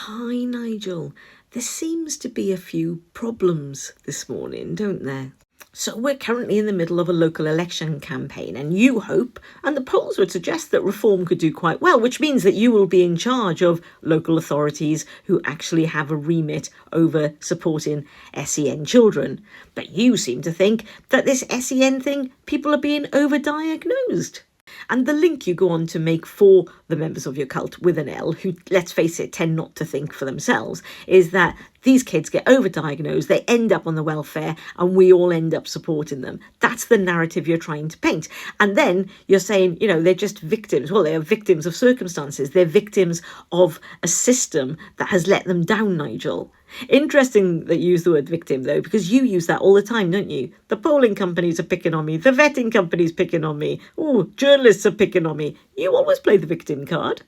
Hi, Nigel. There seems to be a few problems this morning, don't there? So we're currently in the middle of a local election campaign, and you hope, and the polls would suggest that reform could do quite well, which means that you will be in charge of local authorities who actually have a remit over supporting SEN children. But you seem to think that this SEN thing, people are being overdiagnosed. And the link you go on to make for the members of your cult with an L, who, let's face it, tend not to think for themselves, is that these kids get overdiagnosed, they end up on the welfare, and we all end up supporting them. That's the narrative you're trying to paint. And then you're saying, they're just victims. Well, they are victims of circumstances. They're victims of a system that has let them down, Nigel. Interesting that you use the word victim, though, because you use that all the time, don't you? The polling companies are picking on me. The vetting companies picking on me. Oh, journalists are picking on me. You always play the victim card.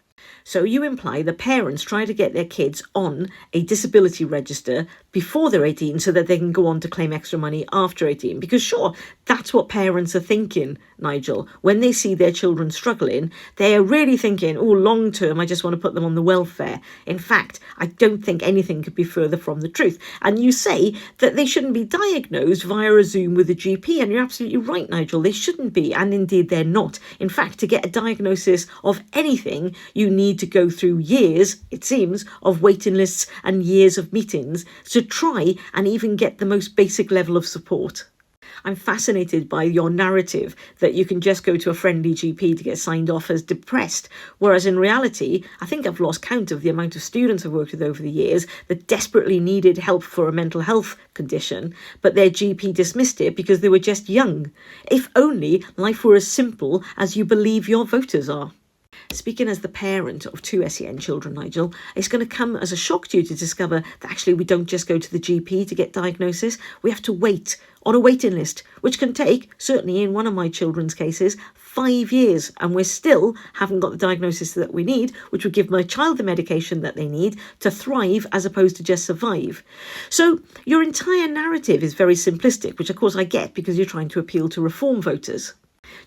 So you imply the parents try to get their kids on a disability register before they're 18 so that they can go on to claim extra money after 18. Because sure, that's what parents are thinking, Nigel. When they see their children struggling, they are really thinking, oh, long term, I just want to put them on the welfare. In fact, I don't think anything could be further from the truth. And you say that they shouldn't be diagnosed via a Zoom with a GP. And you're absolutely right, Nigel. They shouldn't be. And indeed, they're not. In fact, to get a diagnosis of anything, you need to go through years, it seems, of waiting lists and years of meetings to try and even get the most basic level of support. I'm fascinated by your narrative that you can just go to a friendly GP to get signed off as depressed, whereas in reality, I think I've lost count of the amount of students I've worked with over the years that desperately needed help for a mental health condition, but their GP dismissed it because they were just young. If only life were as simple as you believe your voters are. Speaking as the parent of two SEN children, Nigel, it's going to come as a shock to you to discover that actually we don't just go to the GP to get diagnosis. We have to wait on a waiting list, which can take, certainly in one of my children's cases, 5 years. And we still haven't got the diagnosis that we need, which would give my child the medication that they need to thrive as opposed to just survive. So your entire narrative is very simplistic, which of course I get because you're trying to appeal to reform voters.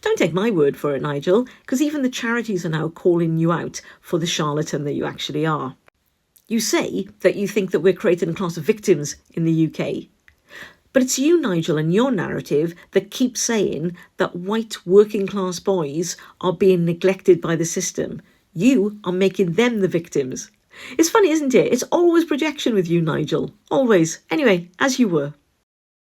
Don't take my word for it, Nigel, because even the charities are now calling you out for the charlatan that you actually are. You say that you think that we're creating a class of victims in the UK. But it's you, Nigel, and your narrative that keeps saying that white working class boys are being neglected by the system. You are making them the victims. It's funny, isn't it? It's always projection with you, Nigel. Always. Anyway, as you were.